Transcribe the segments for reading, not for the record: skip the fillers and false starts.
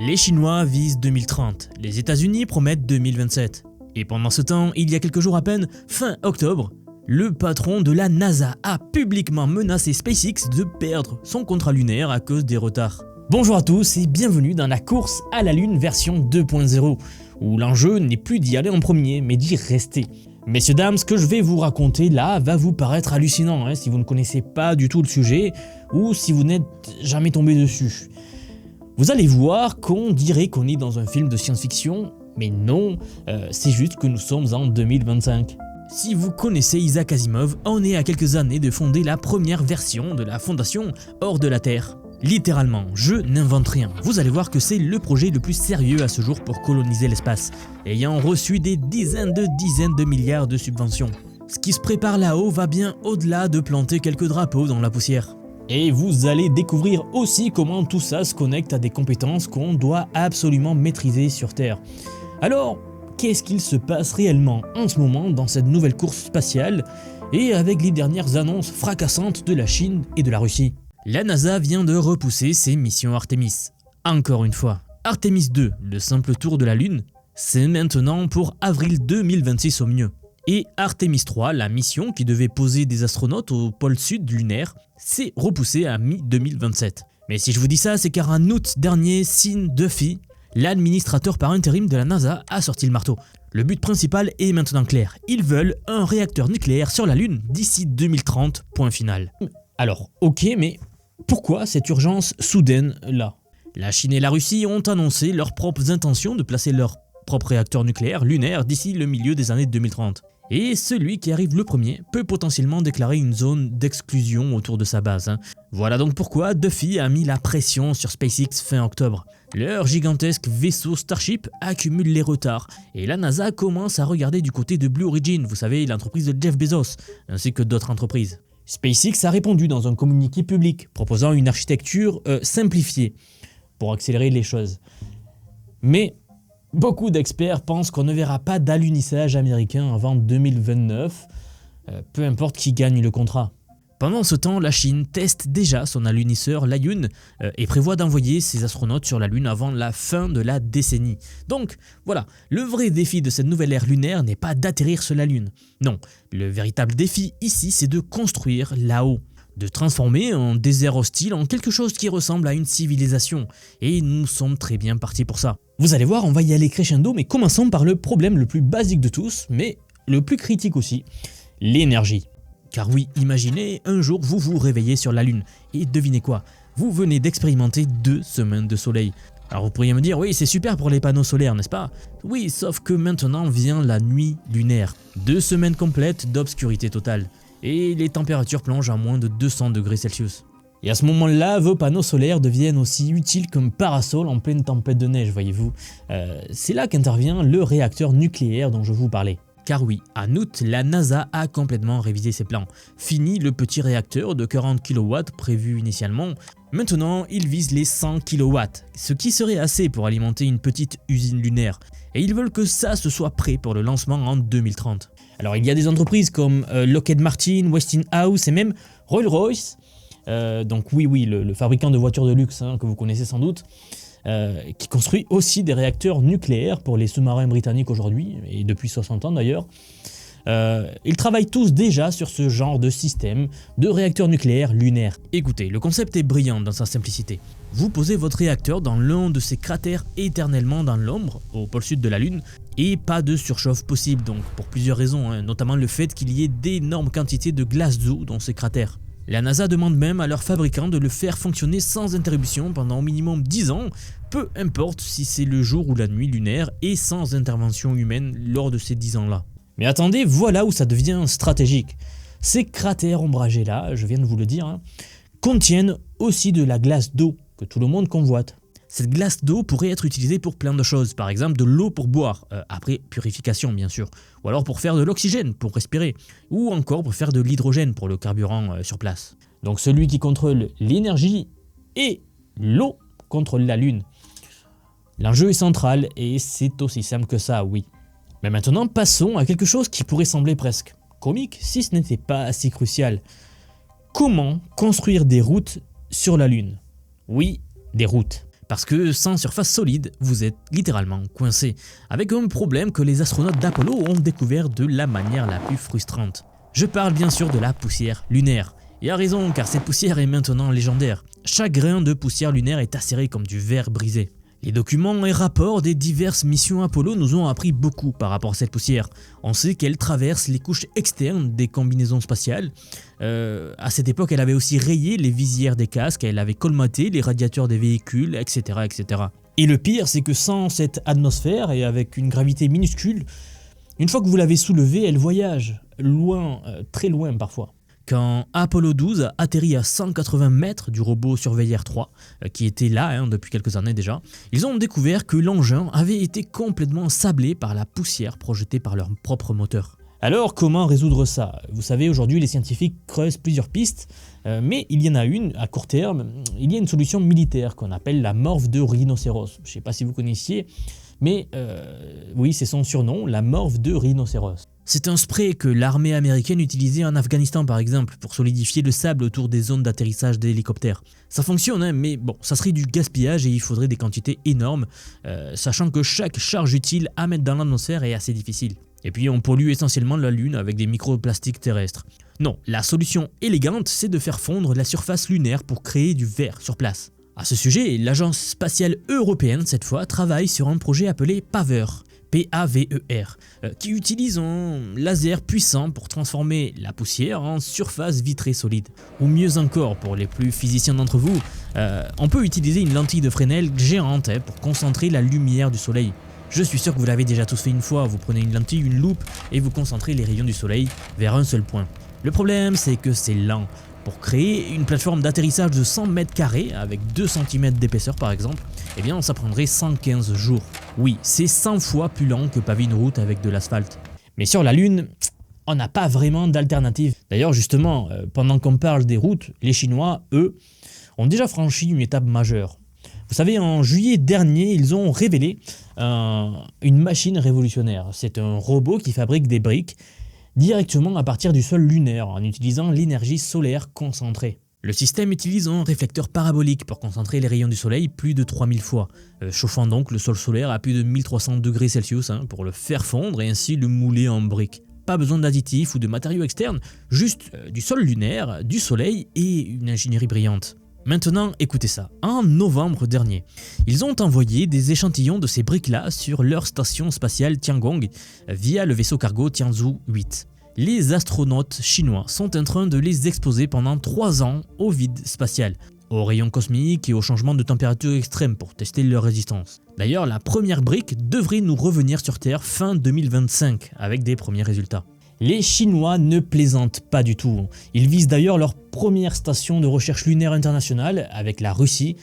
Les Chinois visent 2030, les États-Unis promettent 2027. Et pendant ce temps, il y a quelques jours à peine, fin octobre, le patron de la NASA a publiquement menacé SpaceX de perdre son contrat lunaire à cause des retards. Bonjour à tous et bienvenue dans la course à la Lune version 2.0, où l'enjeu n'est plus d'y aller en premier, mais d'y rester. Messieurs dames, ce que je vais vous raconter là va vous paraître hallucinant si vous ne connaissez pas du tout le sujet ou si vous n'êtes jamais tombé dessus. Vous allez voir qu'on dirait qu'on est dans un film de science-fiction, mais non, c'est juste que nous sommes en 2025. Si vous connaissez Isaac Asimov, on est à quelques années de fonder la première version de la fondation Hors de la Terre. Littéralement, je n'invente rien. Vous allez voir que c'est le projet le plus sérieux à ce jour pour coloniser l'espace, ayant reçu des dizaines de milliards de subventions. Ce qui se prépare là-haut va bien au-delà de planter quelques drapeaux dans la poussière. Et vous allez découvrir aussi comment tout ça se connecte à des compétences qu'on doit absolument maîtriser sur Terre. Alors, qu'est-ce qu'il se passe réellement en ce moment dans cette nouvelle course spatiale et avec les dernières annonces fracassantes de la Chine et de la Russie? La NASA vient de repousser ses missions Artemis. Encore une fois, Artemis 2, le simple tour de la Lune, c'est maintenant pour avril 2026 au mieux. Et Artemis 3, la mission qui devait poser des astronautes au pôle sud lunaire, s'est repoussée à mi-2027. Mais si je vous dis ça, c'est car en août dernier, Sean Duffy, l'administrateur par intérim de la NASA, a sorti le marteau. Le but principal est maintenant clair. Ils veulent un réacteur nucléaire sur la Lune d'ici 2030, point final. Alors, ok, mais pourquoi cette urgence soudaine là? La Chine et la Russie ont annoncé leurs propres intentions de placer leur propre réacteur nucléaire lunaire d'ici le milieu des années 2030. Et celui qui arrive le premier peut potentiellement déclarer une zone d'exclusion autour de sa base. Voilà donc pourquoi Duffy a mis la pression sur SpaceX fin octobre. Leur gigantesque vaisseau Starship accumule les retards et la NASA commence à regarder du côté de Blue Origin, vous savez, l'entreprise de Jeff Bezos, ainsi que d'autres entreprises. SpaceX a répondu dans un communiqué public proposant une architecture simplifiée pour accélérer les choses. Mais beaucoup d'experts pensent qu'on ne verra pas d'alunissage américain avant 2029, peu importe qui gagne le contrat. Pendant ce temps, la Chine teste déjà son alunisseur Liuyun et prévoit d'envoyer ses astronautes sur la Lune avant la fin de la décennie. Donc voilà, le vrai défi de cette nouvelle ère lunaire n'est pas d'atterrir sur la Lune. Non, le véritable défi ici, c'est de construire là-haut, de transformer un désert hostile en quelque chose qui ressemble à une civilisation. Et nous sommes très bien partis pour ça. Vous allez voir, on va y aller crescendo, mais commençons par le problème le plus basique de tous, mais le plus critique aussi, l'énergie. Car oui, imaginez, un jour vous vous réveillez sur la Lune, et devinez quoi? Vous venez d'expérimenter 2 semaines de soleil. Alors vous pourriez me dire, oui c'est super pour les panneaux solaires, n'est-ce pas? Oui, sauf que maintenant vient la nuit lunaire. 2 semaines complètes d'obscurité totale. Et les températures plongent à moins de 200 degrés Celsius. Et à ce moment-là, vos panneaux solaires deviennent aussi utiles qu'un parasol en pleine tempête de neige, voyez-vous. C'est là qu'intervient le réacteur nucléaire dont je vous parlais. Car oui, en août, la NASA a complètement révisé ses plans. Fini le petit réacteur de 40 kW prévu initialement. Maintenant, il vise les 100 kW, ce qui serait assez pour alimenter une petite usine lunaire. Et ils veulent que ça se soit prêt pour le lancement en 2030. Alors il y a des entreprises comme Lockheed Martin, Westinghouse et même Rolls-Royce, donc oui, le fabricant de voitures de luxe que vous connaissez sans doute, qui construit aussi des réacteurs nucléaires pour les sous-marins britanniques aujourd'hui, et depuis 60 ans d'ailleurs. Ils travaillent tous déjà sur ce genre de système de réacteurs nucléaires lunaires. Écoutez, le concept est brillant dans sa simplicité. Vous posez votre réacteur dans l'un de ces cratères éternellement dans l'ombre, au pôle sud de la Lune, et pas de surchauffe possible, donc pour plusieurs raisons, notamment le fait qu'il y ait d'énormes quantités de glace d'eau dans ces cratères. La NASA demande même à leurs fabricants de le faire fonctionner sans interruption pendant au minimum 10 ans, peu importe si c'est le jour ou la nuit lunaire, et sans intervention humaine lors de ces 10 ans-là. Mais attendez, voilà où ça devient stratégique. Ces cratères ombragés là, je viens de vous le dire, contiennent aussi de la glace d'eau que tout le monde convoite. Cette glace d'eau pourrait être utilisée pour plein de choses, par exemple de l'eau pour boire, après purification bien sûr, ou alors pour faire de l'oxygène pour respirer, ou encore pour faire de l'hydrogène pour le carburant sur place. Donc celui qui contrôle l'énergie et l'eau contrôle la Lune. L'enjeu est central et c'est aussi simple que ça, oui. Mais maintenant passons à quelque chose qui pourrait sembler presque comique si ce n'était pas assez crucial. Comment construire des routes sur la Lune? Oui, des routes. Parce que sans surface solide, vous êtes littéralement coincé, avec un problème que les astronautes d'Apollo ont découvert de la manière la plus frustrante. Je parle bien sûr de la poussière lunaire. Et à raison, car cette poussière est maintenant légendaire. Chaque grain de poussière lunaire est acéré comme du verre brisé. Les documents et rapports des diverses missions Apollo nous ont appris beaucoup par rapport à cette poussière. On sait qu'elle traverse les couches externes des combinaisons spatiales. À cette époque, elle avait aussi rayé les visières des casques, elle avait colmaté les radiateurs des véhicules, etc. etc. Et le pire, c'est que sans cette atmosphère et avec une gravité minuscule, une fois que vous l'avez soulevée, elle voyage, loin, très loin parfois. Quand Apollo 12 a atterri à 180 mètres du robot Surveyor 3, qui était là depuis quelques années déjà, ils ont découvert que l'engin avait été complètement sablé par la poussière projetée par leur propre moteur. Alors comment résoudre ça? Vous savez, aujourd'hui les scientifiques creusent plusieurs pistes, mais il y en a une à court terme. Il y a une solution militaire qu'on appelle la morphe de rhinocéros. Je ne sais pas si vous connaissiez, mais oui, c'est son surnom, la morphe de rhinocéros. C'est un spray que l'armée américaine utilisait en Afghanistan par exemple pour solidifier le sable autour des zones d'atterrissage d'hélicoptères. Ça fonctionne, mais bon, ça serait du gaspillage et il faudrait des quantités énormes, sachant que chaque charge utile à mettre dans l'atmosphère est assez difficile. Et puis on pollue essentiellement la Lune avec des microplastiques terrestres. Non, la solution élégante, c'est de faire fondre la surface lunaire pour créer du verre sur place. À ce sujet, l'agence spatiale européenne, cette fois, travaille sur un projet appelé PAVER. P-A-V-E-R, qui utilise un laser puissant pour transformer la poussière en surface vitrée solide. Ou mieux encore, pour les plus physiciens d'entre vous, on peut utiliser une lentille de Fresnel géante pour concentrer la lumière du soleil. Je suis sûr que vous l'avez déjà tous fait une fois, vous prenez une lentille, une loupe et vous concentrez les rayons du soleil vers un seul point. Le problème, c'est que c'est lent. Pour créer une plateforme d'atterrissage de 100 mètres carrés avec 2 cm d'épaisseur par exemple, eh bien ça prendrait 115 jours. Oui, c'est 100 fois plus lent que paver une route avec de l'asphalte. Mais sur la Lune, on n'a pas vraiment d'alternative. D'ailleurs justement, pendant qu'on parle des routes, les Chinois, eux, ont déjà franchi une étape majeure. Vous savez, en juillet dernier, ils ont révélé une machine révolutionnaire. C'est un robot qui fabrique des briques directement à partir du sol lunaire en utilisant l'énergie solaire concentrée. Le système utilise un réflecteur parabolique pour concentrer les rayons du soleil plus de 3000 fois, chauffant donc le sol solaire à plus de 1300 degrés Celsius pour le faire fondre et ainsi le mouler en briques. Pas besoin d'additifs ou de matériaux externes, juste du sol lunaire, du soleil et une ingénierie brillante. Maintenant, écoutez ça. En novembre dernier, ils ont envoyé des échantillons de ces briques-là sur leur station spatiale Tiangong via le vaisseau cargo Tianzhou 8. Les astronautes chinois sont en train de les exposer pendant 3 ans au vide spatial, aux rayons cosmiques et aux changements de température extrêmes pour tester leur résistance. D'ailleurs, la première brique devrait nous revenir sur Terre fin 2025 avec des premiers résultats. Les Chinois ne plaisantent pas du tout. Ils visent d'ailleurs leur première station de recherche lunaire internationale avec la Russie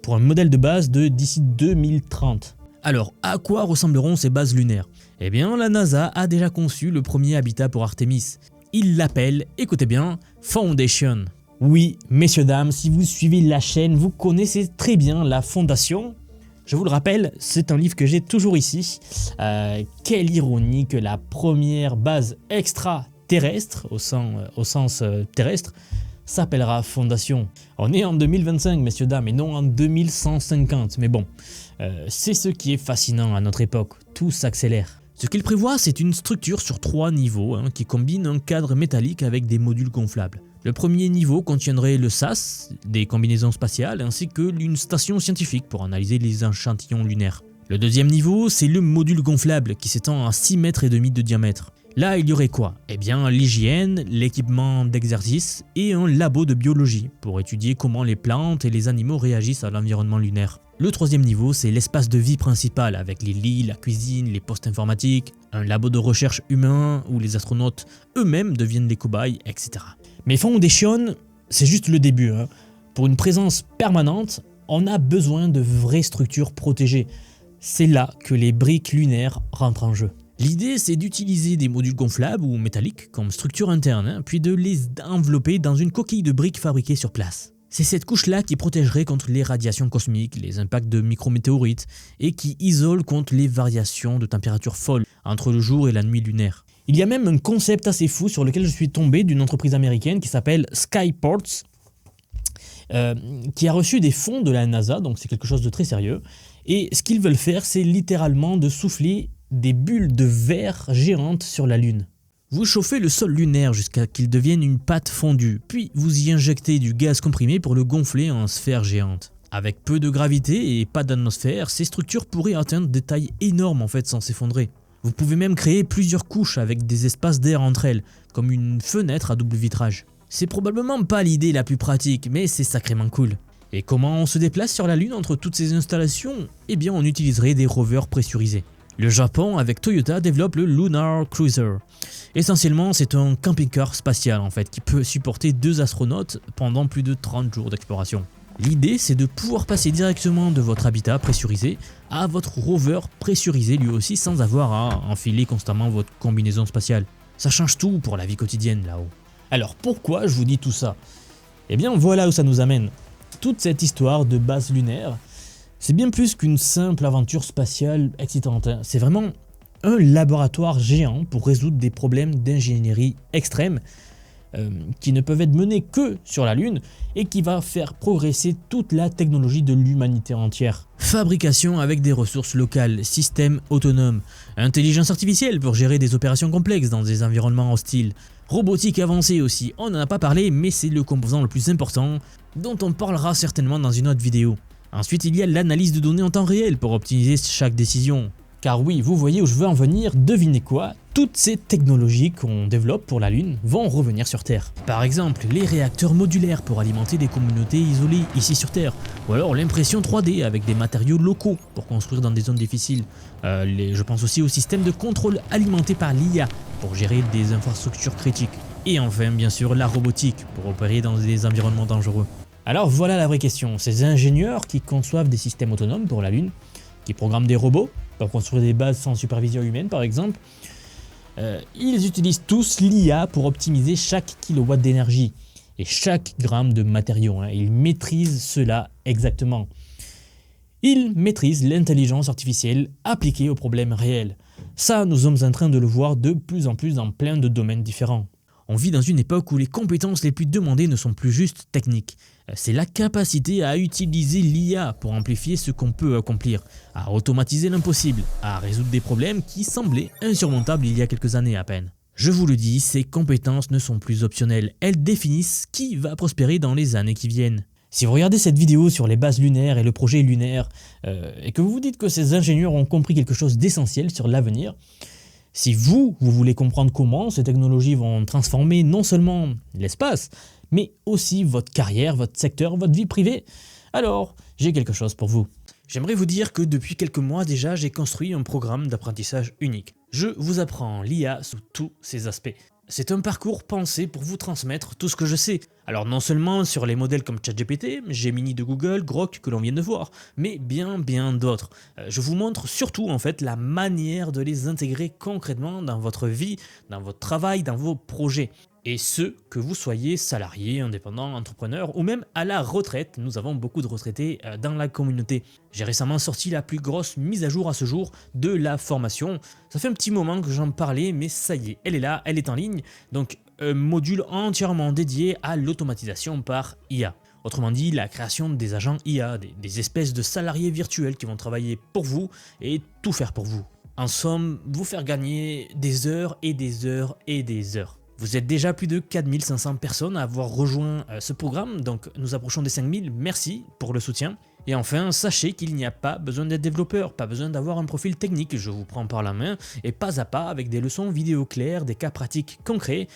pour un modèle de base de d'ici 2030. Alors, à quoi ressembleront ces bases lunaires? Eh bien, la NASA a déjà conçu le premier habitat pour Artemis. Il l'appelle, écoutez bien, Foundation. Oui, messieurs, dames, si vous suivez la chaîne, vous connaissez très bien la Fondation. Je vous le rappelle, c'est un livre que j'ai toujours ici. Quelle ironie que la première base extraterrestre, au sens terrestre, s'appellera Fondation. On est en 2025, messieurs, dames, et non en 2150. Mais bon, c'est ce qui est fascinant à notre époque. Tout s'accélère. Ce qu'il prévoit, c'est une structure sur 3 niveaux qui combine un cadre métallique avec des modules gonflables. Le premier niveau contiendrait le SAS, des combinaisons spatiales, ainsi que une station scientifique pour analyser les échantillons lunaires. Le deuxième niveau, c'est le module gonflable qui s'étend à 6,5 mètres de diamètre. Là, il y aurait quoi? Eh bien, l'hygiène, l'équipement d'exercice et un labo de biologie pour étudier comment les plantes et les animaux réagissent à l'environnement lunaire. Le troisième niveau, c'est l'espace de vie principal avec les lits, la cuisine, les postes informatiques, un labo de recherche humain où les astronautes eux-mêmes deviennent des cobayes, etc. Mais Foundation, c'est juste le début. Pour une présence permanente, on a besoin de vraies structures protégées. C'est là que les briques lunaires rentrent en jeu. L'idée, c'est d'utiliser des modules gonflables ou métalliques comme structure interne, puis de les envelopper dans une coquille de briques fabriquée sur place. C'est cette couche-là qui protégerait contre les radiations cosmiques, les impacts de micrométéorites et qui isole contre les variations de température folles entre le jour et la nuit lunaire. Il y a même un concept assez fou sur lequel je suis tombé d'une entreprise américaine qui s'appelle Skyports qui a reçu des fonds de la NASA, donc c'est quelque chose de très sérieux. Et ce qu'ils veulent faire, c'est littéralement de souffler des bulles de verre géantes sur la Lune. Vous chauffez le sol lunaire jusqu'à qu'il devienne une pâte fondue, puis vous y injectez du gaz comprimé pour le gonfler en sphère géante. Avec peu de gravité et pas d'atmosphère, ces structures pourraient atteindre des tailles énormes en fait sans s'effondrer. Vous pouvez même créer plusieurs couches avec des espaces d'air entre elles, comme une fenêtre à double vitrage. C'est probablement pas l'idée la plus pratique, mais c'est sacrément cool. Et comment on se déplace sur la Lune entre toutes ces installations? Eh bien on utiliserait des rovers pressurisés. Le Japon, avec Toyota, développe le Lunar Cruiser. Essentiellement, c'est un camping-car spatial en fait, qui peut supporter 2 astronautes pendant plus de 30 jours d'exploration. L'idée, c'est de pouvoir passer directement de votre habitat pressurisé à votre rover pressurisé lui aussi sans avoir à enfiler constamment votre combinaison spatiale. Ça change tout pour la vie quotidienne là-haut. Alors pourquoi je vous dis tout ça? Eh bien voilà où ça nous amène. Toute cette histoire de base lunaire, c'est bien plus qu'une simple aventure spatiale excitante. C'est vraiment un laboratoire géant pour résoudre des problèmes d'ingénierie extrême qui ne peuvent être menés que sur la Lune et qui va faire progresser toute la technologie de l'humanité entière. Fabrication avec des ressources locales, système autonome, intelligence artificielle pour gérer des opérations complexes dans des environnements hostiles, robotique avancée aussi, on n'en a pas parlé mais c'est le composant le plus important dont on parlera certainement dans une autre vidéo. Ensuite il y a l'analyse de données en temps réel pour optimiser chaque décision. Car oui, vous voyez où je veux en venir, devinez quoi? Toutes ces technologies qu'on développe pour la Lune vont revenir sur Terre. Par exemple, les réacteurs modulaires pour alimenter des communautés isolées ici sur Terre, ou alors l'impression 3D avec des matériaux locaux pour construire dans des zones difficiles. Je pense aussi au système de contrôle alimenté par l'IA pour gérer des infrastructures critiques. Et enfin, bien sûr, la robotique pour opérer dans des environnements dangereux. Alors voilà la vraie question, ces ingénieurs qui conçoivent des systèmes autonomes pour la Lune, qui programment des robots, pour construire des bases sans supervision humaine par exemple, ils utilisent tous l'IA pour optimiser chaque kilowatt d'énergie et chaque gramme de matériaux. Ils maîtrisent cela exactement. Ils maîtrisent l'intelligence artificielle appliquée aux problèmes réels. Ça, nous sommes en train de le voir de plus en plus dans plein de domaines différents. On vit dans une époque où les compétences les plus demandées ne sont plus juste techniques. C'est la capacité à utiliser l'IA pour amplifier ce qu'on peut accomplir, à automatiser l'impossible, à résoudre des problèmes qui semblaient insurmontables il y a quelques années à peine. Je vous le dis, ces compétences ne sont plus optionnelles, elles définissent qui va prospérer dans les années qui viennent. Si vous regardez cette vidéo sur les bases lunaires et le projet lunaire, et que vous vous dites que ces ingénieurs ont compris quelque chose d'essentiel sur l'avenir, si vous voulez comprendre comment ces technologies vont transformer non seulement l'espace, mais aussi votre carrière, votre secteur, votre vie privée, alors j'ai quelque chose pour vous. J'aimerais vous dire que depuis quelques mois déjà, j'ai construit un programme d'apprentissage unique. Je vous apprends l'IA sous tous ses aspects. C'est un parcours pensé pour vous transmettre tout ce que je sais. Alors non seulement sur les modèles comme ChatGPT, Gemini de Google, Grok que l'on vient de voir, mais bien d'autres. Je vous montre surtout en fait la manière de les intégrer concrètement dans votre vie, dans votre travail, dans vos projets. Et ce, que vous soyez salarié, indépendant, entrepreneur ou même à la retraite, nous avons beaucoup de retraités dans la communauté. J'ai récemment sorti la plus grosse mise à jour à ce jour de la formation. Ça fait un petit moment que j'en parlais, mais ça y est, elle est là, elle est en ligne. Donc un module entièrement dédié à l'automatisation par IA. Autrement dit, la création des agents IA, des espèces de salariés virtuels qui vont travailler pour vous et tout faire pour vous. En somme, vous faire gagner des heures et des heures et des heures. Vous êtes déjà plus de 4500 personnes à avoir rejoint ce programme, donc nous approchons des 5000, merci pour le soutien. Et enfin, sachez qu'il n'y a pas besoin d'être développeur, pas besoin d'avoir un profil technique, je vous prends par la main, et pas à pas, avec des leçons vidéo claires, des cas pratiques concrets,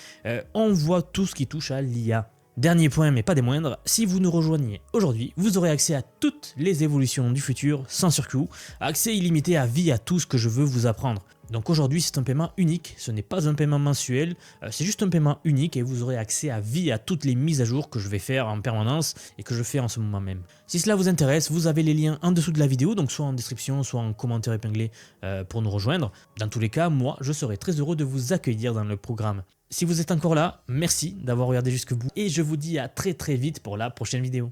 on voit tout ce qui touche à l'IA. Dernier point, mais pas des moindres, si vous nous rejoignez aujourd'hui, vous aurez accès à toutes les évolutions du futur sans surcoût, accès illimité à vie à tout ce que je veux vous apprendre. Donc aujourd'hui c'est un paiement unique, ce n'est pas un paiement mensuel, c'est juste un paiement unique et vous aurez accès à vie à toutes les mises à jour que je vais faire en permanence et que je fais en ce moment même. Si cela vous intéresse, vous avez les liens en dessous de la vidéo, donc soit en description, soit en commentaire épinglé pour nous rejoindre. Dans tous les cas, moi je serai très heureux de vous accueillir dans le programme. Si vous êtes encore là, merci d'avoir regardé jusqu'au bout et je vous dis à très vite pour la prochaine vidéo.